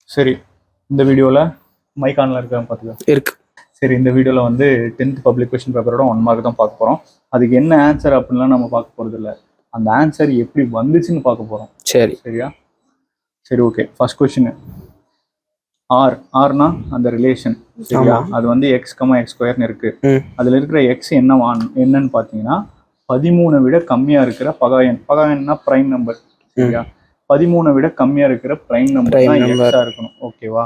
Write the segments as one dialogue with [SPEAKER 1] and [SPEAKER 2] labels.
[SPEAKER 1] சரி, இந்த வீடியோவில் மைக் ஆன்ல இருக்க பார்த்துக்கலாம்
[SPEAKER 2] இருக்கு.
[SPEAKER 1] சரி, இந்த வீடியோவில் வந்து 10th பப்ளிக் கொஸ்டின் பேப்பரோட 1 மார்க் தான் பார்க்க போகிறோம். அதுக்கு என்ன ஆன்சர் அப்படின்லாம் நம்ம பார்க்க போகிறது இல்லை, அந்த ஆன்சர் எப்படி வந்துச்சுன்னு பார்க்க போகிறோம். சரியா? சரி, ஓகே. ஃபர்ஸ்ட் கொஸ்டின், ஆர்னா அந்த ரிலேஷன். சரியா? அது வந்து x,x² இருக்கு. அதில் இருக்கிற எக்ஸ் என்னன்னு பார்த்தீங்கன்னா 13 விட கம்மியாக இருக்கிற பகாயன்னா பிரைம் நம்பர். சரியா? 13 விட கம்மியா இருக்கிற பிரைம் நம்பர் தான் எக்ஸா இருக்கணும். ஓகேவா?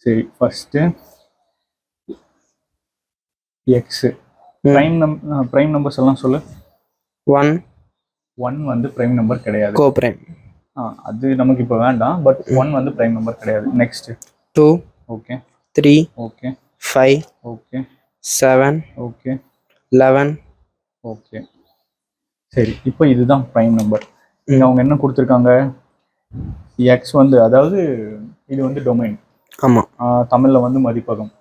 [SPEAKER 1] சரி, ஃபர்ஸ்ட் எக்ஸ் பிரைம் நம்பர்ஸ் எல்லாம் சொல்லு. 1 வந்து பிரைம் நம்பர் கிடையாது.
[SPEAKER 2] கோப்ரைம்.
[SPEAKER 1] அது நமக்கு இப்போ வேண்டாம். பட் 1 வந்து பிரைம் நம்பர் கிடையாது. Next
[SPEAKER 2] 2,
[SPEAKER 1] okay,
[SPEAKER 2] 3,
[SPEAKER 1] okay,
[SPEAKER 2] 5,
[SPEAKER 1] okay,
[SPEAKER 2] 7,
[SPEAKER 1] okay,
[SPEAKER 2] 11,
[SPEAKER 1] okay. சரி, இப்போ இதுதான் பிரைம் நம்பர். இங்க அவங்க என்ன கொடுத்துருக்காங்க, எக்ஸ் வந்து, அதாவது இது வந்து டொமைன்.
[SPEAKER 2] ஆமா.
[SPEAKER 1] தமிழ்ல வந்து மதிப்பகம்.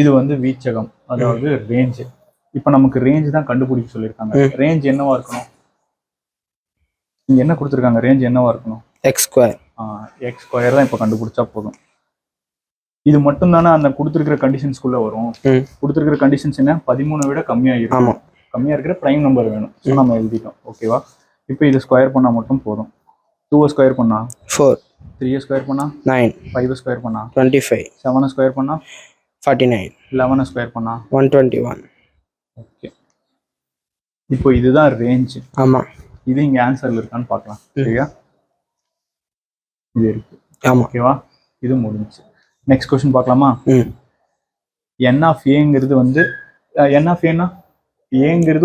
[SPEAKER 1] இது வந்து வீச்சகம், அதாவது ரேஞ்ச். இப்போ நமக்கு ரேஞ்ச் தான் கண்டுபிடிக்க சொல்லியிருக்காங்க. ரேஞ்ச் என்னவா இருக்கணும்? இங்க என்ன கொடுத்துருக்காங்க, ரேஞ்ச் என்னவா இருக்கணும்?
[SPEAKER 2] x².
[SPEAKER 1] x² தான் இப்போ கண்டுபிடிச்சா போதும். இது மட்டும் தானே அந்த கொடுத்துருக்கிற கண்டிஷன்ஸ்குள்ள வரும். கொடுத்துருக்கிற கண்டிஷன்ஸ் என்ன? 13 விட கம்மியா இருக்கும். கம்மியா இருக்கிற பிரைம் நம்பர் வேணும். நம்ம எழுதிட்டோம். ஓகேவா? இப்போ இது ஸ்கொயர் பண்ணா மட்டும் போதும். 2 ஸ்கொயர் பண்ணா
[SPEAKER 2] 4,
[SPEAKER 1] 3 ஸ்கொயர் பண்ணா
[SPEAKER 2] 9,
[SPEAKER 1] 5 ஸ்கொயர் பண்ணா
[SPEAKER 2] 25,
[SPEAKER 1] 7 ஸ்கொயர் பண்ணா
[SPEAKER 2] 49,
[SPEAKER 1] 11 ஸ்கொயர் பண்ணா
[SPEAKER 2] 121.
[SPEAKER 1] ஓகே. இப்போ இதுதான் ரேஞ்ச்.
[SPEAKER 2] ஆமா.
[SPEAKER 1] இது இங்க ஆன்சர்ல இருக்கான்னு பார்க்கலாம். சரியா? இது இருக்கு.
[SPEAKER 2] ஆமா.
[SPEAKER 1] ஓகேவா? இது முடிஞ்சுச்சு. நெக்ஸ்ட் क्वेश्चन பார்க்கலாமா? n ஆஃப் ஏங்கிறது வந்து n ஆஃப் ஏனா ஏங்கிறது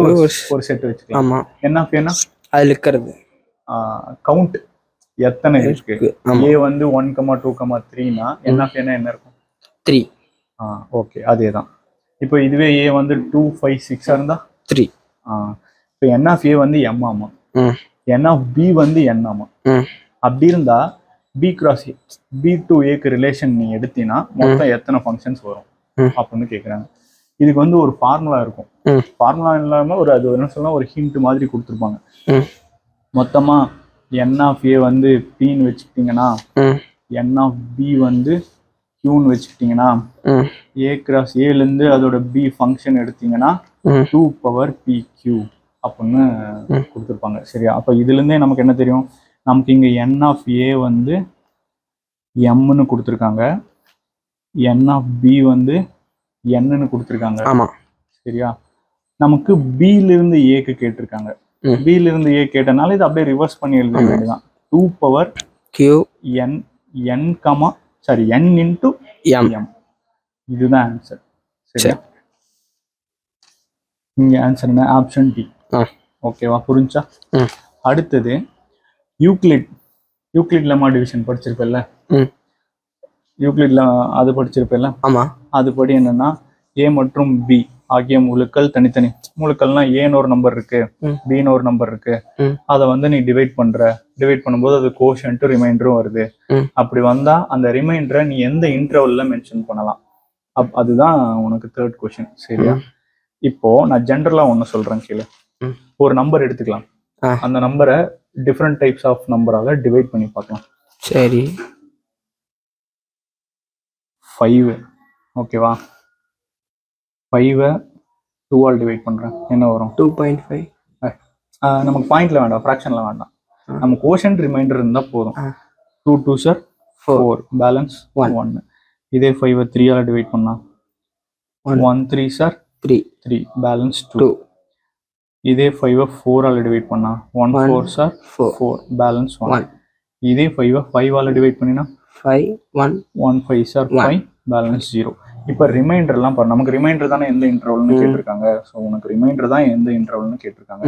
[SPEAKER 1] ஒரு செட் வச்சுக்கலாம்.
[SPEAKER 2] ஆமா.
[SPEAKER 1] n ஆஃப் ஏனா
[SPEAKER 2] அதுல இருக்கிறது
[SPEAKER 1] கவுண்ட் எத்தனை இருக்கு. ஏ வந்து 1, 2, 3னா n ஆஃப் ஏனா என்ன இருக்கும்?
[SPEAKER 2] 3.
[SPEAKER 1] ஓகே, அதேதான். இப்போ இதுவே ஏ வந்து 2, 5, 6 இருந்தா 3. இப்போ n ஆஃப் ஏ வந்து m ஆமா, n ஆஃப் பி வந்து n ஆமா. அப்படி இருந்தா B cross A, B to ஏக்கு ரிலேஷன் நீ எடுத்தீங்கன்னா மொத்தம் எத்தனை ஃபங்க்ஷன்ஸ் வரும் அப்படின்னு கேட்குறாங்க. இதுக்கு வந்து ஒரு ஃபார்முலா இருக்கும். ஃபார்முலா இல்லாம ஒரு அது என்ன சொல்லலாம், ஒரு ஹிண்ட் மாதிரி கொடுத்துருப்பாங்க. மொத்தமா n ஆஃப் ஏ வந்து பின்னு வச்சுக்கிட்டீங்கன்னா, n ஆஃப் பி வந்து கியூன்னு வச்சுக்கிட்டீங்கன்னா, ஏ கிராஸ் ஏலேருந்து அதோட பி ஃபங்க்ஷன் எடுத்தீங்கன்னா 2 பவர் பி கியூ அப்படின்னு கொடுத்துருப்பாங்க. சரியா? அப்போ இதுலேருந்தே நமக்கு என்ன தெரியும், நமக்கு இங்கே n ஆஃப் ஏ வந்து எம்னு கொடுத்துருக்காங்க, n ஆஃப் பி வந்து என்னன்னு கொடுத்துருக்காங்க.
[SPEAKER 2] ஆமா.
[SPEAKER 1] சரியா? நமக்கு பிலிருந்து ஏக்கு கேட்டிருக்காங்க. பிலிருந்து ஏ கேட்டனால இது அப்படியே ரிவர்ஸ் பண்ணி எழுத வேண்டியதுதான். 2 power Q N into M. இதுதான் ஆன்சர். சரியா? இங்க ஆன்சர் என்ன? Option D. ஓகேவா? புரிஞ்சா? அடுத்தது யூக்ளிட் லெமா டிவிஷன் படிச்சிருப்பல்ல? யூக்ளிட்ல அது படிச்சிருப்பல்ல? ஆமா. அதுபடி என்னன்னா, ஏ மற்றும் பி ஆகிய முழுக்கள் தனித்தனி முழுக்கள்னா ஏன்னு ஒரு நம்பர் இருக்கு, பின்னு ஒரு நம்பர் இருக்கு. அதை வந்து நீ டிவைட் பண்ணும்போது அது கோஷன்ட் ரிமைண்டரும் வருது. அப்படி வந்தா அந்த ரிமைண்டரை நீ எந்த இன்டர்வல்ல மென்ஷன் பண்ணலாம்? அதுதான் உனக்கு தேர்ட் கொஸ்டின். சரியா? இப்போ நான் ஜென்ரலா ஒண்ணு சொல்றேன் கீழே. ஒரு நம்பர் எடுத்துக்கலாம். அந்த நம்பரை டிஃப்ரெண்ட் டைப்ஸ் ஆஃப் நம்பரால டிவைட் பண்ணி பார்க்கலாம்.
[SPEAKER 2] சரி.
[SPEAKER 1] 5. ஓகேவா? 5 2 ஆல் டிவைட் பண்றேன், என்ன வரும்?
[SPEAKER 2] 2.5.
[SPEAKER 1] நமக்கு பாயிண்ட்ல வேண்டாம், ஃபிராக்ஷன்ல வேண்டாம். நம்ம கோஷன்ட் ரிமைண்டர் இருந்தா போதும். 2 2 சார் 4, பேலன்ஸ் 1. இதே 5 3 ஆல் டிவைட் பண்ணா 1 3 சார் 3, பேலன்ஸ் 2. இதே 5 4 ஆல் டிவைட் பண்ணா 1 4 சார் 4, பேலன்ஸ் 1. இதே 5 5 ஆல் டிவைட் பண்ணினா 5 1 5 சார் 5, பேலன்ஸ் 0. இப்போ ரிமைண்டர் எல்லாம் பாரு, நமக்கு ரிமைண்டர் தானே எந்த இன்டர்வல்னு கேட்டிருக்காங்க. ஸோ உனக்கு ரிமைண்டர் தான் எந்த இன்டர்வல்னு கேட்டிருக்காங்க.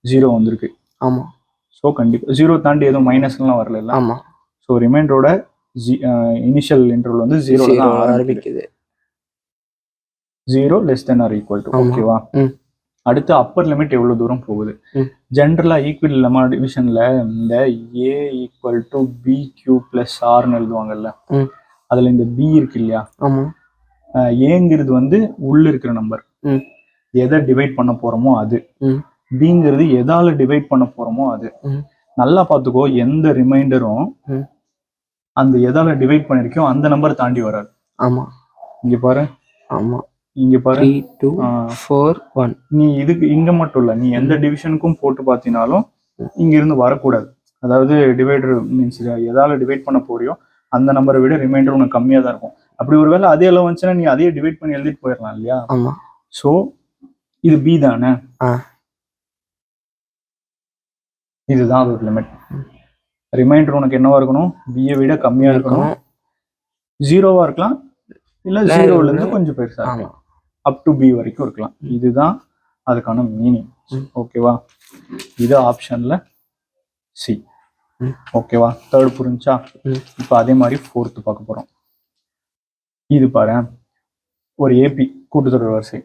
[SPEAKER 1] 0 வந்திருக்கு. ஆமா. ஸோ கண்டிப்பா 0 தாண்டி எதுவும் மைனஸ்லாம் வரல. ஆமா. ஸோ ரிமைண்டரோட இனிஷியல் இன்டர்வல் வந்து 0 தான் ஆரம்பிக்குது. 0 less than or equal to. ஓகேவா? அடுத்து அப்பர் லிமிட் எவ்வளவு தூரம் போகுது? ஜென்ரலா ஈக்விட் லெமா டிவிஷன்ல இந்த a equal to b q plus ஆர்னு எழுதுவாங்கல்ல, அதுல இந்த பி இருக்கு இல்லையா, ஏங்கிறது வந்து உள்ள இருக்கிற நம்பர், எதை டிவைட் பண்ண போறோமோ அது. பிங்கிறது எதால டிவைட் பண்ண போறோமோ அது. நல்லா பாத்துக்கோ, எந்த ரிமைண்டரும் அந்த எதால டிவைட் பண்ணிருக்கோம் அந்த நம்பர் தாண்டி வராது.
[SPEAKER 2] ஆமா
[SPEAKER 1] இங்க பாரு,
[SPEAKER 2] ஆமா
[SPEAKER 1] இங்க பாரு.
[SPEAKER 2] 3 2 4 1.
[SPEAKER 1] நீ இதுக்கு இங்க மட்டும் இல்ல, நீ எந்த டிவிஷனுக்கும் போட்டு பார்த்தீங்கனாலும் இங்க இருந்து வரக்கூடாது. அதாவது டிவைடர் மீன்ஸ் எதால டிவைட் பண்ண போறியோ அந்த நம்பரை விட ரிமைண்டர் உனக்கு கம்மியா தான் இருக்கும். அப்படி ஒருவேளை அதே அளவு வந்துச்சுன்னா நீ அதையே டிவைட் பண்ணி எழுதிட்டு போயிடலாம் இல்லையா?
[SPEAKER 2] ஆமா.
[SPEAKER 1] ஸோ இது பி தானே, இதுதான் அதோட லிமிட். ரிமைண்டர் உனக்கு என்னவா இருக்கணும், பியை விட கம்மியா இருக்கணும். ஜீரோவா இருக்கலாம், இல்ல ஜீரோல இருந்து கொஞ்சம் பெருசா இருக்கலாம், அப் டு பி வரைக்கும் இருக்கலாம். இதுதான் அதுக்கான மீனிங். ஓகேவா? இது ஆப்ஷன்ல சி. ஓகேவா? தேர்ட் புரிஞ்சா? இப்போ அதே மாதிரி ஃபோர்த்து பார்க்க போறோம். இது பாரு, ஒரு ஏபி கூட்டுத்தொடர் வரிசை.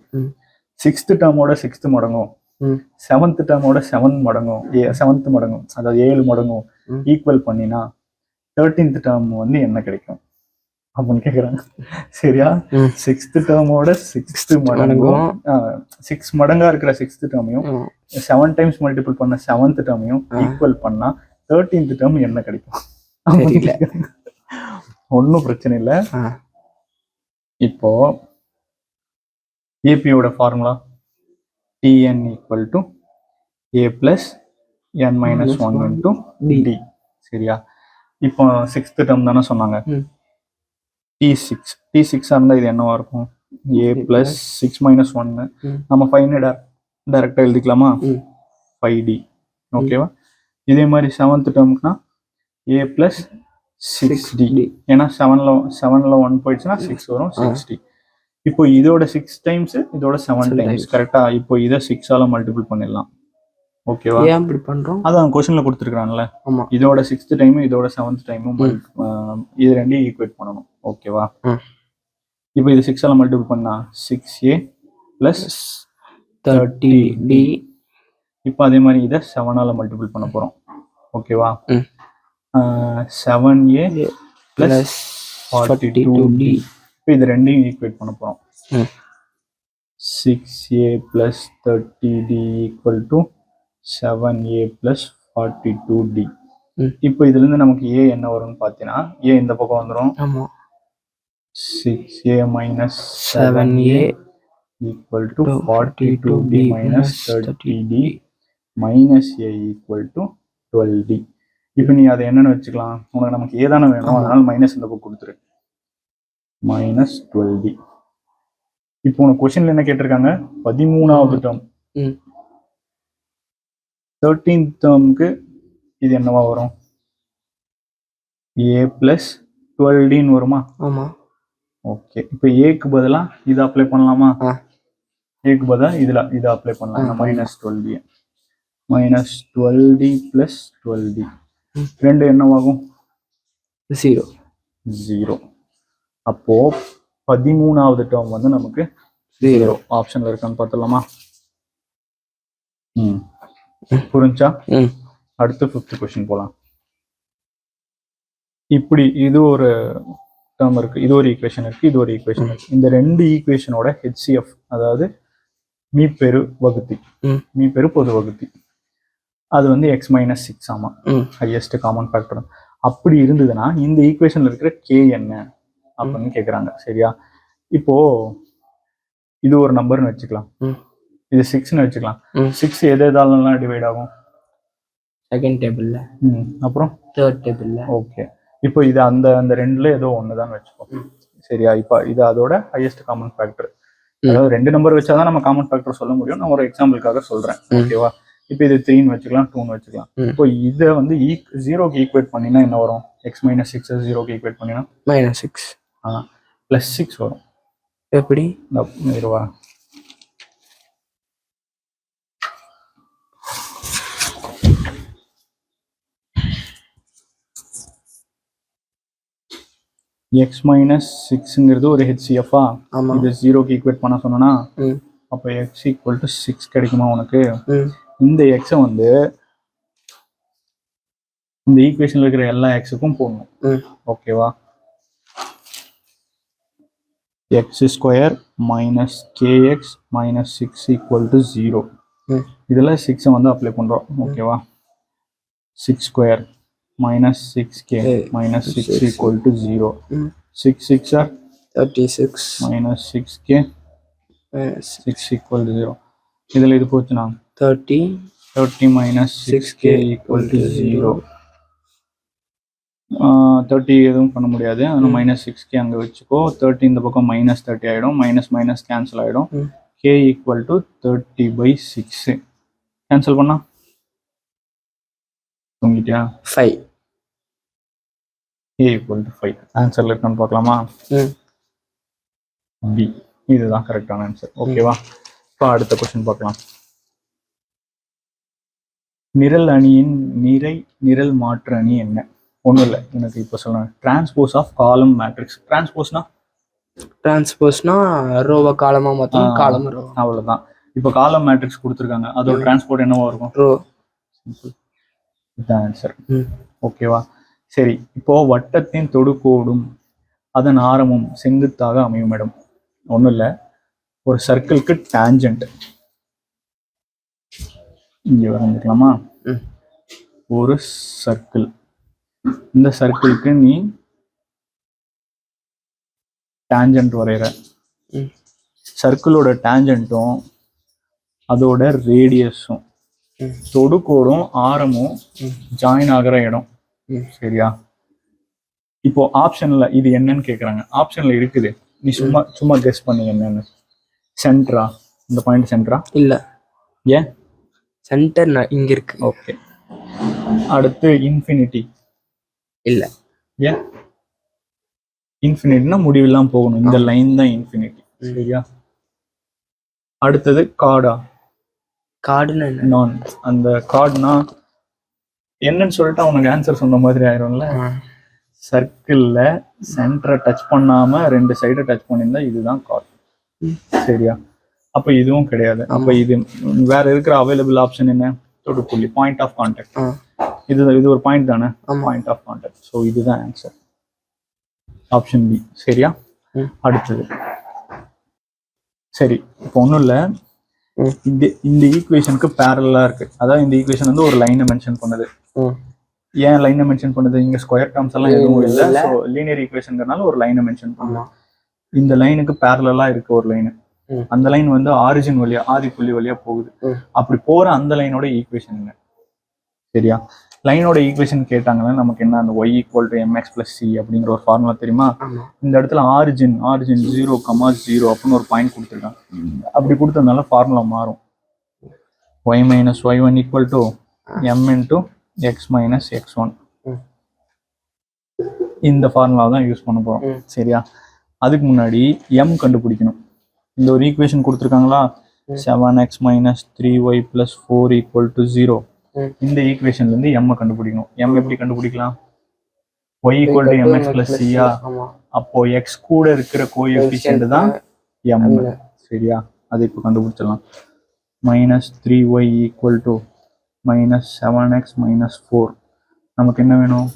[SPEAKER 1] சிக்ஸ்த் டேர்மோட சிக்ஸ்த் மடங்கும் செவன்த் டேர்மோட செவன்த் மடங்கும் அதாவது 7 மடங்கும் ஈக்குவல் பண்ணினா 13th டேர்ம் வந்து என்ன கிடைக்கும் அப்படின்னு கேக்குறாங்க. சரியா? சிக்ஸ்த் டேர்மோட சிக்ஸ்த் மடங்கும் 6 மடங்கா இருக்கிற சிக்ஸ்த் டேர்மையும் 7 டைம்ஸ் மல்டிபிள் பண்ண செவன்த் டேர்மையும் ஈக்குவல் பண்ணா 13th டேர்ம் என்ன கிடைக்கும்? ஒன்னும் பிரச்சனை இல்லை. இப்போ ஏபியோட formula Tn equal to A plus n minus 1 into D. சரியா? இப்போ சிக்ஸ்த் டேர்ம் தானே சொன்னாங்க. T6 இருந்தா இது என்னவா இருக்கும்? A plus 6 minus 1. நம்ம 5 டைரக்டா எழுதிக்கலாமா? 5D. ஓகேவா? இதே மாதிரி செவன்த் டேர்ம்க்குனா A plus 6D. ஏன்னா 7ல 1 போயிடுச்சுன்னா 6 வரும், 6D. இப்போ இதோட 6 டைம்ஸ் இதோட 7 டைம்ஸ். கரெக்டா? இப்போ இதை 6ஆல மல்டிபிள் பண்ணிடலாம். ஓகேவா?
[SPEAKER 2] ஏன் அப்படி பண்றோம்?
[SPEAKER 1] அதான் கொஸ்டின்ல கொடுத்துருக்காங்கல்ல,
[SPEAKER 2] ஆமா.
[SPEAKER 1] இதோட 6th டைமும் இதோட 7th டைமும் இது ரெண்டையும் ஈக்குவேட் பண்ணணும். ஓகேவா? இப்போ இது 6ஆல மல்டிபிள் பண்ணா 6A plus 30D. இப்போ அதே மாதிரி இதை 7ஆல மல்டிபிள் பண்ண போறோம். ஓகேவா? 7A plus 42D. இப்போ இது ரெண்டையும் ஈக்குவேட் பண்ண போறோம். 6A plus 30D equal to 7A plus 42D. இப்போ இதுல இருந்து நமக்கு A என்ன வரும்னு பார்த்தீங்கன்னா, A இந்த பக்கம் வந்துடும். 6A minus 7A equal to 42D minus 30D minus A equal to 12D. இப்போ நீ அதை என்னன்னு வச்சுக்கலாம், உனக்கு நமக்கு A தானே வேணும், அதனால மைனஸ் இந்த பக்கம் கொடுத்துரு, minus 12D. இப்போ உனக்கு கொஸ்டின்ல என்ன கேட்டிருக்காங்க, 13வது டேர்ம். 13th டேர்முக்கு இது என்னவா வரும்? A plus 12Dன்னு வருமா?
[SPEAKER 2] ஆமா.
[SPEAKER 1] ஓகே. இப்போ ஏக்கு பதிலா இதை அப்ளை பண்ணலாமா? ஏக்கு பதிலா இதை அப்ளை பண்ணலாம். minus 12D minus 12D plus 12D ரெண்டு என்னவாகும்? 0. அப்போ 13வது டேர்ம் வந்து நமக்கு 0 ஆப்ஷன்ல இருக்கான்னு பார்த்துடலாமா? புரிஞ்சா? அடுத்து 5th கொஸ்டின் போலாம். இப்படி இது ஒரு டேர்ம் இருக்கு, இது ஒரு ஈக்குவேஷன் இருக்கு, இது ஒரு ஈக்குவேஷன் இருக்கு. இந்த ரெண்டு ஈக்குவேஷனோட HCF அதாவது மீப்பெரு வகுத்தி, மீப்பெரு பொது வகுத்தி, அது வந்து x minus 6 ஆமா, ஹையஸ்ட் காமன் ஃபேக்டர். அப்படி இருந்ததுன்னா இந்த ஈக்குவேஷன்ல இருக்கிற k என்ன அப்படின்னு கேக்குறாங்க. சரியா? இப்போ இது ஒரு நம்பர்னு வச்சுக்கலாம், இது 6ன்னு வச்சுக்கலாம். 6 எதாலாம் டிவைட் ஆகும்?
[SPEAKER 2] செகண்ட் டேபிள்ல,
[SPEAKER 1] அப்புறம்
[SPEAKER 2] தேர்ட் டேபிள்ல.
[SPEAKER 1] ஓகே. இப்போ இது அந்த அந்த ரெண்டுல ஏதோ ஒண்ணுதான் வச்சுக்கோ. சரியா? இப்போ இது அதோட ஹையஸ்ட் காமன் ஃபேக்டர். அதாவது ரெண்டு நம்பர் வச்சாதான் நம்ம காமன் ஃபேக்டர் சொல்ல முடியும். நான் ஒரு எக்ஸாம்பிளுக்காக சொல்றேன். ஓகேவா? இப்போ இது 3ன்னு வச்சுக்கலாம், 2ன்னு வச்சுக்கலாம். இப்போ இதை வந்து 0க்கு ஈக்குவேட் பண்ணினா என்ன வரும்? x minus 6 0க்கு ஈக்குவேட் பண்ணினா
[SPEAKER 2] -6
[SPEAKER 1] plus 6 வரும்.
[SPEAKER 2] எப்படி?
[SPEAKER 1] இருவா, x minus 6ங்கிறது ஒரு HCF-ஆ? இது 0க்கு ஈக்குவேட் பண்ண சொன்னா அப்ப x equal to 6 கிடைக்குமா உனக்கு? இந்த x வந்து இந்த ஈக்குவேஷன்ல இருக்கிற எல்லா x-க்கும் போடணும். ஓகேவா? x square minus kx minus 6 equal to 0. இதுல 6 வந்து அப்ளை பண்றோம். ஓகேவா? 6 square minus 6k minus 6 equal to 0. 6 6 are
[SPEAKER 2] 36
[SPEAKER 1] minus 6k
[SPEAKER 2] minus
[SPEAKER 1] 6 equal to 0. இதில் இது போச்சுனா
[SPEAKER 2] 30
[SPEAKER 1] 30 minus 6k equal to 0. 30 எதுவும் பண்ண முடியாது, அதனால் மைனஸ் 6k அங்கே வச்சுக்கோ. 30 இந்த பக்கம் மைனஸ் 30 ஆகிடும், மைனஸ் மைனஸ் கேன்சல் ஆகிடும். k ஈக்குவல் டு 30/6 கேன்சல் பண்ணா தூங்கிட்டியா?
[SPEAKER 2] 5
[SPEAKER 1] a ஈக்குவல் டு 5 ஆன்சரில் இருக்கான்னு பார்க்கலாமா? பி, இதுதான் கரெக்டான ஆன்சர். ஓகேவா? இப்போ அடுத்த கொஸ்டின் பார்க்கலாம். நிரல் அணியின் நிரல் மாற்று அணி என்ன? ஒன்றும் இல்லை, எனக்கு இப்போ சொல்லணும். Transpose of column matrix.
[SPEAKER 2] டிரான்ஸ்போஸ்னா ரோவை காலமா மாற்றணும், காலம் ரோ,
[SPEAKER 1] அவ்வளோதான். இப்போ காலம் மேட்ரிக்ஸ் கொடுத்துருக்காங்க, அதோட டிரான்ஸ்போர்ட் என்னவா இருக்கும்?
[SPEAKER 2] ரோ.
[SPEAKER 1] சிம்பிள், இதுதான் ஆன்சர். ஓகேவா? சரி, இப்போ வட்டத்தின் தொடுகோடும் அதன் ஆரமும் செங்குத்தாக அமையும் இடம். ஒன்றும் இல்லை, ஒரு சர்க்கிளுக்கு டான்ஜென்ட் இங்கே வரைஞ்சிக்கலாமா? ஒரு சர்க்கிள், இந்த சர்க்கிளுக்கு நீ டான்ஜென்ட் வரைகிற. சர்க்கிளோட டான்ஜென்ட்டும் அதோட ரேடியஸும் தொடுகோடும் ஆரமும் ஜாயின் ஆகிற இடம். சரியா? இப்போ ஆப்ஷன்ல இது என்னன்னு கேக்குறாங்க. ஆப்ஷன்ல இருக்குது, நீ சும்மா கெஸ் பண்ணி என்னன்னு. சென்டரா? இந்த பாயிண்ட் சென்டரா?
[SPEAKER 2] இல்ல.
[SPEAKER 1] ஏன்?
[SPEAKER 2] சென்டர் இங்க இருக்கு.
[SPEAKER 1] ஓகே. அடுத்து இன்ஃபினிட்டி? இல்ல. ஏன்? இன்ஃபினிட்டினா முடிவெல்லாம் போகணும், இந்த லைன் தான் இன்ஃபினிட்டி. சரியா? அடுத்தது கார்டா?
[SPEAKER 2] கார்டுன்னு
[SPEAKER 1] நான் அந்த கார்டுனா என்னன்னு சொல்லிட்டு அவனுக்கு ஆன்சர் சொன்ன மாதிரி ஆயிரும்ல. சர்க்கிள்ல சென்டரை டச் பண்ணாம ரெண்டு சைடை டச் பண்ணியிருந்தா இதுதான் கார்டு. சரியா? அப்ப இதுவும் கிடையாது. அப்ப இது வேற இருக்கிற அவைலபிள் ஆப்ஷன் என்ன? தொடுப்புள்ளி, பாயிண்ட் ஆஃப் கான்டாக்ட். இது ஒரு பாயிண்ட் தானே, பாயிண்ட் ஆஃப் கான்டாக்ட். ஸோ இதுதான் ஆன்சர், ஆப்ஷன் பி. சரியா? அடுத்தது சரி, இப்போ ஒன்றும் இல்லை, இந்த ஈக்குவேஷனுக்கு பேரலா இருக்கு. அதாவது இந்த ஈக்குவேஷன் வந்து ஒரு லைனை மென்ஷன் பண்ணுது. ஏன் லைனை மென்ஷன் பண்ணுது? இங்க ஸ்கொயர் டேர்ம்ஸ் எல்லாம் எதுவும் இல்லை, ஸோ லீனியர் ஈக்குவேஷன்ங்கிறனால ஒரு லைனை மென்ஷன் பண்ணலாம். இந்த லைனுக்கு பேரலா இருக்கு ஒரு லைன். அந்த லைன் வந்து ஆரிஜின் வழியா, ஆதி புள்ளி வழியா போகுது. அப்படி போற அந்த லைனோட ஈக்குவேஷன் என்ன? சரியா? லைனோட ஈக்குவேஷன் கேட்டாங்கன்னா நமக்கு என்ன, அந்த y equal to mx + c அப்படிங்கிற ஒரு ஃபார்முலா தெரியுமா? இந்த இடத்துல ஆரிஜின் 0,0 அப்படின்னு ஒரு பாயிண்ட் கொடுத்துருக்காங்க. அப்படி கொடுத்ததுனால ஃபார்முலா மாறும். y - y1 equal to m × x - x1. இந்த ஃபார்முலா தான் யூஸ் பண்ண போறோம். சரியா? அதுக்கு முன்னாடி m கண்டுபிடிக்கணும். இந்த ஒரு ஈக்குவேஷன் கொடுத்துருக்காங்களா, 7x - 3y + 4 = 0. இந்த ஈக்குவேஷன்ல இருந்து m கண்டுபிடிக்கணும். m எப்படி கண்டுபிடிக்கலாம்? y = mx + c. அப்போ x கூட இருக்கிற கோஎஃபிஷியன்ட் தான் m. சரியா? அதை இப்போ கண்டுபிடிச்சிடலாம். -3y = -7x - 4. நமக்கு என்ன வேணும்?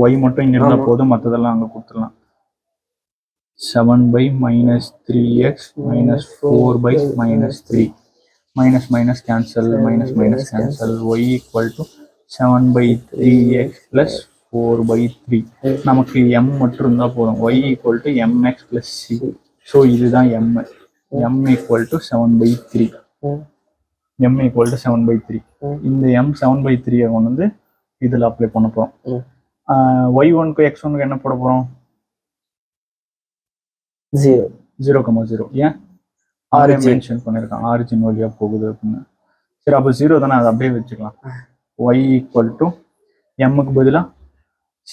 [SPEAKER 1] y மட்டும் இங்க இருந்தா போதும், மற்றதெல்லாம் அங்க கொடுத்துடலாம். 7/-3x - 4/-3. minus cancel, minus cancel. y = 7/3x + 4/3. நமக்கு m மட்டும் இருந்தா போதும். y = mx + c. ஸோ இதுதான் m. m = 7/3. m = 7/3. இந்த m 7/3 கொண்டு வந்து இதுல அப்ளை பண்ண போறோம். y1க்கு x1க்கு என்ன போட போறோம்? 0,0. ஏன்? மென்ஷன் பண்ணிருக்கான், ஆரிஜின் வழியா போகுது அப்படின்னு. சரி, அப்போ 0 தானே, அதை அப்படியே வச்சுக்கலாம். y = m-க்கு பதிலா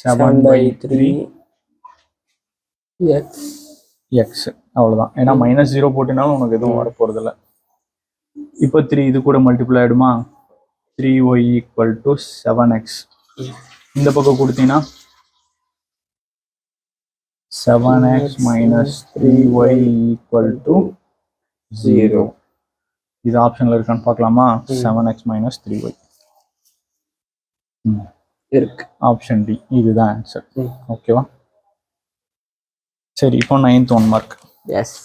[SPEAKER 1] 7/3 x. அவ்வளவுதான். ஏன்னா -0 போட்டினாலும் உனக்கு எதுவும் வர போறது இல்லை. இப்போ 3 இது கூட மல்டிப்ளை ஆயிடுமா? 3y = 7x. இந்த பக்கம் கொடுத்தீங்கன்னா 7x - 3y = 0. இது ஆப்ஷன்ல இருக்கான்னு பார்க்கலாமா? 7x - 3y
[SPEAKER 2] இருக்கு.
[SPEAKER 1] ஆப்ஷன் டி, இதுதான் ஆன்சர். ஓகேவா? சரி, இப்போ 9th 1 மார்க்.
[SPEAKER 2] எஸ்.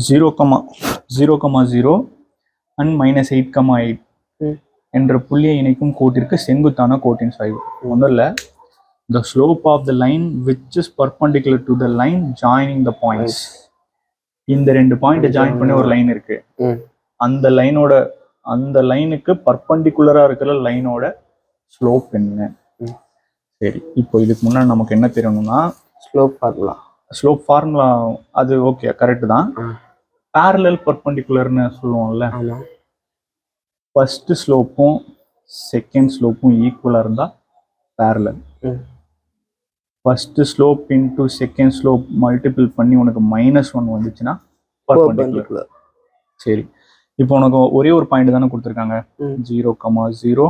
[SPEAKER 1] 0,0 and -8,8. என்ற புள்ளியை இணைக்கும் கோட்டிற்கு செங்குத்தான கோட்டின் சாய்வு. ஒன்றும் இல்லை, the slope of the line which is perpendicular to the line joining the points. இந்த ரெண்டு பாயிண்ட் ஜாயின் பண்ணி ஒரு லைன் இருக்கு. அந்த லைனுக்கு பர்பண்டிகுலரா இருக்கிற லைனோட ஸ்லோப் என்ன? சரி, இப்போ இதுக்கு முன்னாடி நமக்கு என்ன தெரியணும்னா ஸ்லோப் ஃபார்முலா அது ஓகே கரெக்ட் தான். parallel பர்பண்டிகுலர்னு சொல்லுவோம்ல, ஃபர்ஸ்ட் ஸ்லோப்பும் செகண்ட் ஸ்லோப்பும் ஈக்குவலா இருந்தா parallel. First slope into second slope multiple பண்ணி உனக்கு -1 வந்துச்சுன்னா பர்பண்டிகுலர். சரி, இப்போ உனக்கு ஒரே ஒரு பாயிண்ட் தானே கொடுத்துருக்காங்க, 0,0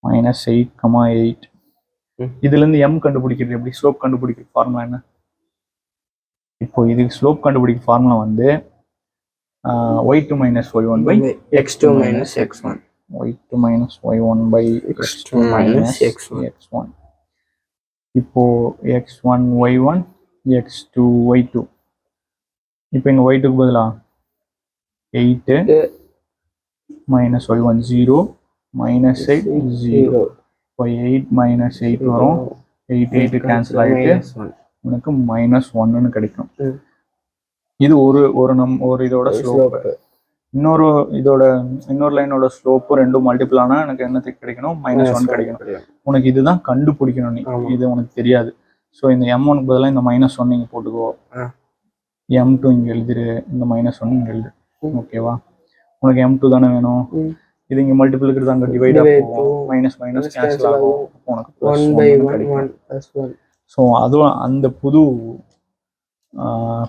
[SPEAKER 1] -8,8. இதுல இருந்து m கண்டுபிடிக்கிறது எப்படி? ஸ்லோப் கண்டுபிடிக்கிறது ஃபார்முலா என்ன? இப்போ இதுக்கு ஸ்லோப் கண்டுபிடிக்கிற ஃபார்முலா வந்து y2 - y1 by
[SPEAKER 2] x2 - x1.
[SPEAKER 1] y2 - y1 by x2 - x1. இப்போ x1 y1 x2 y2. இப்போ இங்க y2க்கு பதிலா 8 - y1 0 -8 0. இப்போ 8 - 8 வரும், 8 8 கேன்சல் ஆகிட்டு உனக்கு -1ன்னு கிடைக்கும். இது ஒரு இதோட ஸ்லோப். இன்னொரு லைனோட ஸ்லோப்பு ரெண்டும் மல்டிபிள் ஆனா எனக்கு என்ன கிடைக்கணும்? -1 கிடைக்கணும். உனக்கு இதுதான் கண்டுபிடிக்கணும். நீ இது உனக்கு தெரியாது. ஸோ இந்த m1க்கு பதிலாக இந்த -1 இங்கே போட்டுக்கோ, m2 இங்கே எழுதிரு, இந்த -1 இங்கே எழுது. ஓகேவா? உனக்கு m2 தானே வேணும். இது இங்கே மல்டிபிள் இருக்கிறது அங்கே டிவைட் ஆகும், மைனஸ் கேன்சல் ஆகும், உனக்கு +1 கிடைக்கும். ஸோ அதுவும் அந்த புது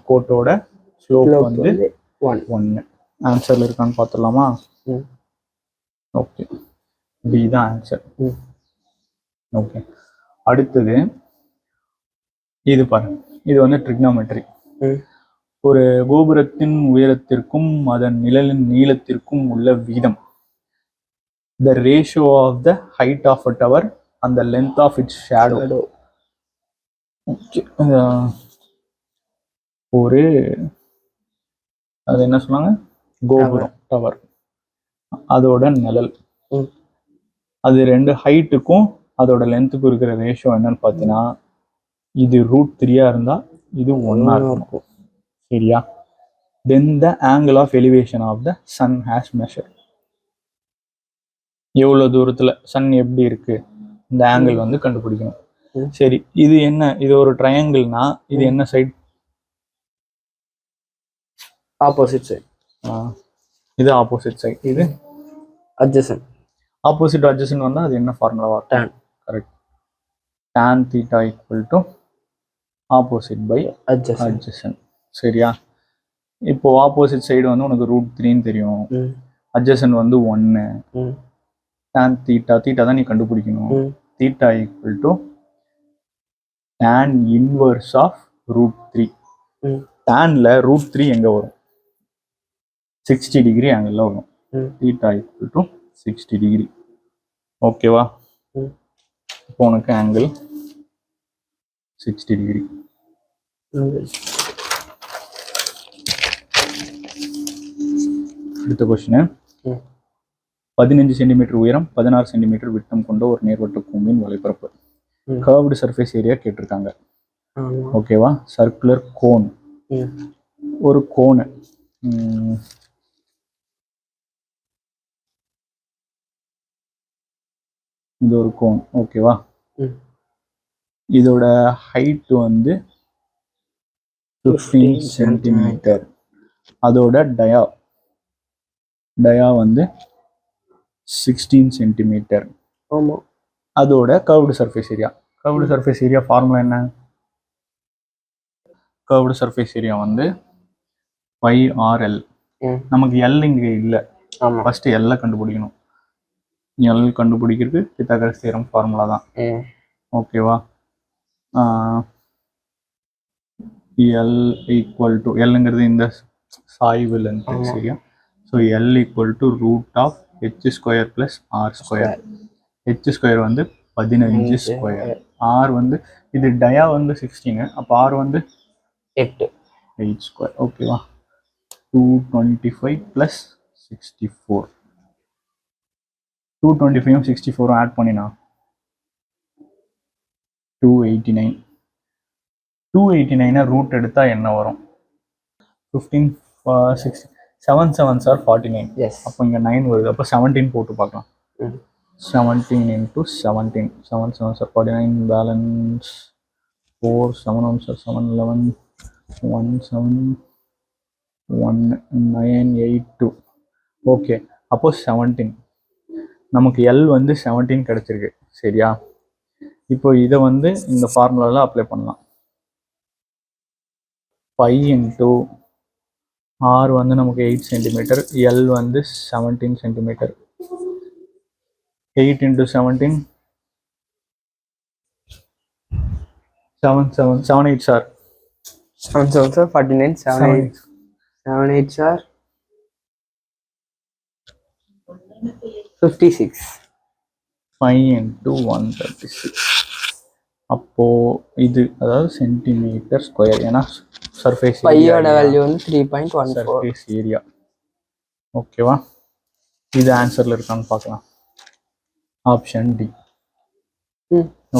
[SPEAKER 1] கோட்டோட ஸ்லோப் வந்து 1. ஆன்சர்ல இருக்கான்னு பார்த்துடலாமா? ஓகே, டி தான் ஆன்சர். ஓகே, அடுத்தது இது பாருங்க, இது வந்து ட்ரிக்னாமெட்ரி. ஒரு கோபுரத்தின் உயரத்திற்கும் அதன் நிழலின் நீளத்திற்கும் உள்ள வீதம், the ratio of the height of a tower and the length of its shadow. ஒரு அது என்ன சொன்னாங்க? கோபுரம், டவர், அதோட நிழல், அது ரெண்டு ஹைட்டுக்கும் அதோட லென்த்துக்கும் இருக்கிற ரேஷியோ என்னன்னு பார்த்தீங்கன்னா, இது √3 இருந்தா இது 1 இருக்கும். சரியா? then the angle of elevation of the sun has measured. எவ்வளவு தூரத்துல சன் எப்படி இருக்கு, இந்த ஆங்கிள் வந்து கண்டுபிடிக்கணும். சரி, இது என்ன? இது ஒரு ட்ரையாங்கிள்னா இது என்ன சைடு?
[SPEAKER 2] Opposite side.
[SPEAKER 1] இது ஆப்போசிட் சைடு, இது
[SPEAKER 2] அட்ஜசன்ட்.
[SPEAKER 1] ஆப்போசிட் அட்ஜசன்ட் வந்தா அது என்ன ஃபார்முலாவா? tan. Correct. tan θ = opposite by adjacent. சரியா? இப்போ ஆப்போசிட் சைடு வந்து உனக்கு √3ன்னு தெரியும், அட்ஜசன்ட் வந்து 1. tan θ தான் நீ கண்டுபிடிக்கணும். θ = tan இன்வர்ஸ் ஆஃப் √3. tanல √3 எங்க வரும்? 60 டிகிரி ஆங்கிள் வரும். θ = 60 டிகிரி. ஓகேவா? இப்போ உனக்கு ஆங்கிள் 60 டிகிரி. அடுத்த கொஸ்டின், 15 சென்டிமீட்டர் உயரம் 16 சென்டிமீட்டர் விட்டம் கொண்ட ஒரு நேர்வட்ட கூம்பின் வலைப்பரப்பு, கர்வ்டு சர்ஃபேஸ் ஏரியா கேட்டிருக்காங்க. ஓகேவா? சர்க்குலர் கோன், ஒரு கோனு, இது ஒரு கோன். ஓகேவா? இதோட ஹைட் வந்து 15 சென்டிமீட்டர். அதோட டயா வந்து 16 சென்டிமீட்டர். அதோட கர்வ்டு சர்ஃபேஸ் ஏரியா ஃபார்முலா என்ன? கர்வ்டு சர்ஃபேஸ் ஏரியா வந்து πRL. நமக்கு எல் இங்க இல்ல, ஃபர்ஸ்ட் எல்ல கண்டுபிடிக்கணும். எல் கண்டுபிடிக்கிறது பித்தாகரஸ் தியரம் ஃபார்முலா தான். ஓகேவா? எல் ஈக்குவல் டு, எல்ங்கிறது இந்த சாய்வு லென்த். சரியா? So L equal to √h² + r². h² வந்து 15², r வந்து இது டயா வந்து 16, அப்போ r வந்து 8². ஓகேவா? 225 + 64. 225 64 ஆட் பண்ணினா 289. 289 ரூட் எடுத்தா என்ன வரும்? 15 6 7 7s are 49.
[SPEAKER 2] Yes.
[SPEAKER 1] அப்போ இங்க 9 வருது. அப்போ 17 போட்டு பார்க்கலாம். 17 into 17. 7 7s are 49. Balance 4 7 1s are 7 11 1 7 1 9 8 2. Okay, அப்போ 17. நமக்கு L வந்து 17 கிடைச்சிருக்கு. சரியா? இப்போ இதை வந்து இந்த ஃபார்முலாவில் அப்ளை பண்ணலாம். 5 into R வந்து நமக்கு 8 சென்டிமீட்டர், L வந்து 17 centimetre. 8 into 17 7 7 7 8 sir
[SPEAKER 2] 7 7 sir 49. 7 8 7 8 sir 56.
[SPEAKER 1] 5 into 136. அப்போ இது அதாவது சென்டிமீட்டர் ஸ்கொயர், ஏன்னா சர்ஃபேஸ்
[SPEAKER 2] பையோட வேல்யூ வந்து 3.14.
[SPEAKER 1] Surface area. ஓகேவா? இது ஆன்சர்ல இருக்கான்னு பார்க்கலாம். Option D.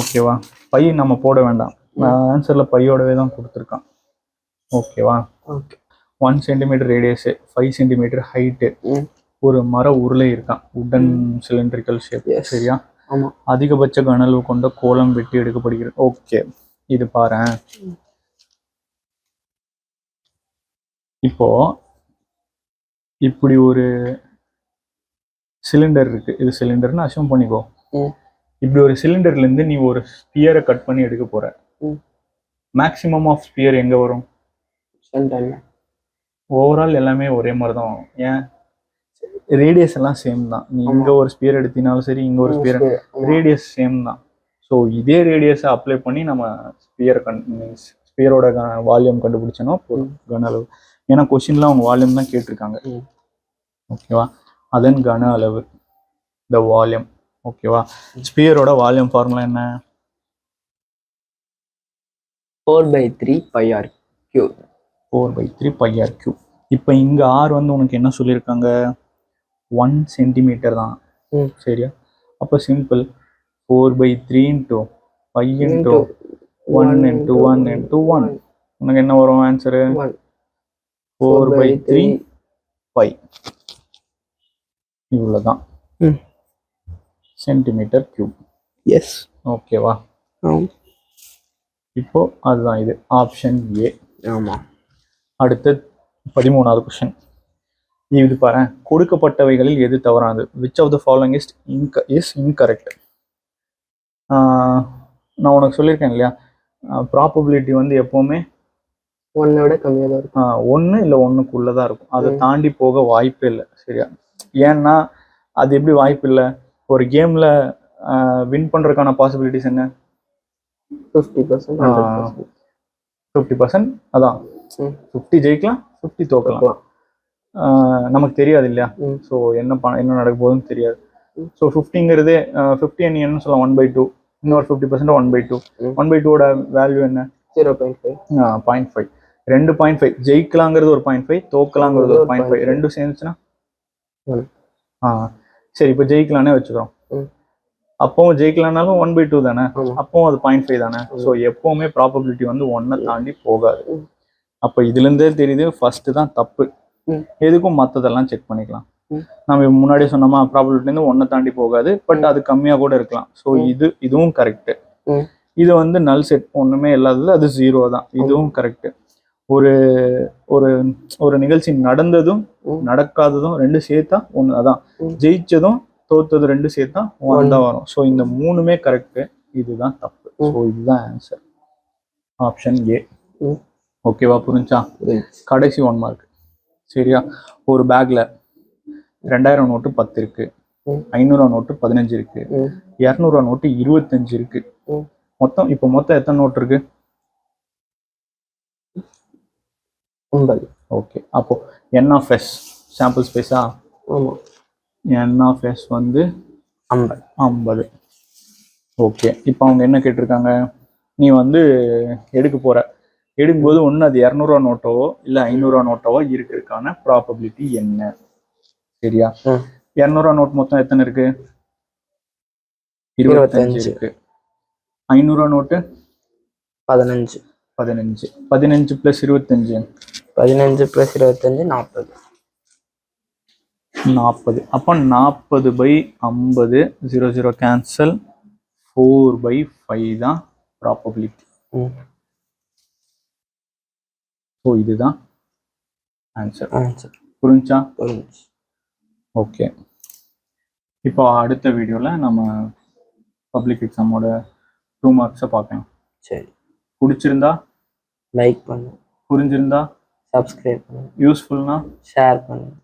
[SPEAKER 1] ஓகேவா? பை நம்ம போட வேண்டாம், ஆன்சர்ல பையோடவே தான் கொடுத்துருக்கான். ஓகேவா? 1 சென்டிமீட்டர் ரேடியஸ், 5 சென்டிமீட்டர் ஹைட்டு, ஒரு மர உருளை இருக்கான், உடன் சிலிண்ட்ரிக்கல் ஷேப். சரியா? அதிகபட்ச கன அளவு கொண்ட கோலம் வெட்டி எடுக்கப்படுகிறது. ஓகே, இது பாரு. இப்போ இப்படி ஒரு சிலிண்டர் இருக்கு, இது சிலிண்டர்னு அஸ்யூம் பண்ணிக்கோ. இப்படி ஒரு சிலிண்டர்ல இருந்து நீ ஒரு ஸ்பியரை கட் பண்ணி எடுக்க போற. மேக்ஸிமம் ஆஃப் ஸ்பியர் எங்க வரும்? ஓவரால் எல்லாமே ஒரே மாதிரி தான் வரும். ஏன்? ரேடியஸ் எல்லாம் சேம் தான். நீ இங்க ஒரு ஸ்பியர் எடுத்தினாலும் சரி, இங்க ஒரு ஸ்பியர், ரேடியஸ் சேம் தான். ஸோ இதே ரேடியஸை அப்ளை பண்ணி நம்ம ஸ்பியரோட வால்யூம் கண்டுபிடிச்சோன்னா கன அளவு. ஏன்னா கொஸ்டின்ல அவங்க வால்யூம் தான் கேட்டிருக்காங்க. ஓகேவா? அதன் கன அளவு, த வால்யூம். ஓகேவா? ஸ்பியரோட வால்யூம் ஃபார்முலா என்ன?
[SPEAKER 2] 4/3 πr3.
[SPEAKER 1] 4/3 πr3. இப்போ இங்க ஆர் வந்து உனக்கு என்ன சொல்லியிருக்காங்க? 1 சென்டிமீட்டர் தான். சரியா? அப்போ simple 4/3 into 5 into 1 into 1 into 1. உனக்கு என்ன வரும் ஆன்சரு? 4/3 π. இவ்வளோதான் சென்டிமீட்டர் கியூப்.
[SPEAKER 2] எஸ்.
[SPEAKER 1] ஓகேவா? இப்போ அதுதான் இது ஆப்ஷன் ஏ.
[SPEAKER 2] ஆமாம்.
[SPEAKER 1] அடுத்து 13வது கொஸ்டின். இது பாரு, கொடுக்கப்பட்டவைகளில் எது தவறானது? Which of the following is incorrect? நான் உனக்கு சொல்லியிருக்கேன் இல்லையா, ப்ராபபிலிட்டி வந்து எப்போவுமே
[SPEAKER 2] 1 கம்மியாக தான் இருக்கும்.
[SPEAKER 1] 1 இல்லை 1க்குள்ளே தான் இருக்கும். அதை தாண்டி போக வாய்ப்பே இல்லை. சரியா? ஏன்னா அது எப்படி வாய்ப்பு இல்லை? ஒரு கேமில் வின் பண்ணுறதுக்கான பாசிபிலிட்டிஸ் என்ன?
[SPEAKER 2] 50%.
[SPEAKER 1] 50%. அதான் 50 ஜெயிக்கலாம், 50 தோக்கலாம். நமக்கு தெரியாது இல்லையா? ஸோ என்ன நடக்க போகுதுன்னு தெரியாது. ஸோ 50ங்கிறதே 50 என்ன சொல்லலாம்? 1/2. இன்னொரு 50% 1/2. 1/2ஓட வேல்யூ என்ன?
[SPEAKER 2] 0.5.
[SPEAKER 1] 0.5. 2.5. ஜெயிக்கலாங்கிறது ஒரு 0.5, தோக்கலாங்கிறது ஒரு 0.5. ரெண்டும் சேர்ந்துச்சுன்னா சரி, இப்போ ஜெயிக்கலானே வச்சுக்கிறோம். அப்பவும் ஜெயிக்கலானாலும் 1/2 தானே, அப்பவும் அது 0.5 தானே. ஸோ எப்பவுமே ப்ராபபிலிட்டி வந்து 1 தாண்டி போகாது. அப்போ இதுல இருந்தே தெரியுது ஃபர்ஸ்ட் தான் தப்பு. எதுக்கும் மற்றதெல்லாம் செக் பண்ணிக்கலாம். நம்ம முன்னாடியே சொன்னோமா, ப்ராபபிலிட்டி 1 தாண்டி போகாது, பட் அது கம்மியா கூட இருக்கலாம். ஸோ இதுவும் கரெக்ட். இது வந்து நல் செட், ஒண்ணுமே இல்லாதது, அது 0 தான். இதுவும் கரெக்ட். ஒரு ஒரு ஒரு நிகழ்ச்சி நடந்ததும் நடக்காததும் ரெண்டு சேர்த்தா 1. அதான் ஜெயிச்சதும் தோத்தது ரெண்டு சேர்த்தா 1 தான் வரும். ஸோ இந்த 3மே கரெக்ட், இதுதான் தப்பு. ஸோ இதுதான் ஆன்சர், ஆப்ஷன் ஏ. ஓகேவா? புரிஞ்சா? கடைசி 1 மார்க். சரியா? ஒரு பேக்ல 2000 நோட்டு 10 இருக்கு, 500 நோட்டு 15 இருக்கு, 200 நோட்டு 25 இருக்கு. மொத்தம் எத்தனை நோட்டு இருக்கு?
[SPEAKER 2] 9.
[SPEAKER 1] ஓகே, அப்போ n of s சாம்பிள் ஸ்பேஸா?
[SPEAKER 2] ஆமாம்.
[SPEAKER 1] n of s வந்து 50. ஓகே, இப்போ அவங்க என்ன கேட்டிருக்காங்க? நீ வந்து எடுக்கும்போது ஒன்று அது 200 நோட்டோவோ இல்லை 500 நோட்டோவோ இருக்கிறதுக்கான ப்ராபபிலிட்டி என்ன? சரியா? 200 நோட் மொத்தம் எத்தனை இருக்கு? 25 இருக்கு. 500 ரூபா நோட்டு
[SPEAKER 2] 15.
[SPEAKER 1] 15 plus 25
[SPEAKER 2] 15 plus 25 40.
[SPEAKER 1] 40. அப்போ 40/50 0 கேன்சல் 4/5 தான் ப்ராபபிலிட்டி. ஸோ இதுதான் ஆன்சர். புரிஞ்சா? ஓகே. இப்போ அடுத்த வீடியோவில் நம்ம பப்ளிக் எக்ஸாமோட 2 மார்க்ஸை பார்க்கலாம்.
[SPEAKER 2] சரி.
[SPEAKER 1] பிடிச்சிருந்தா
[SPEAKER 2] லைக் பண்ணுங்க,
[SPEAKER 1] புரிஞ்சிருந்தா
[SPEAKER 2] சப்ஸ்கிரைப் பண்ணுங்க,
[SPEAKER 1] யூஸ்ஃபுல்னா
[SPEAKER 2] ஷேர் பண்ணுங்க.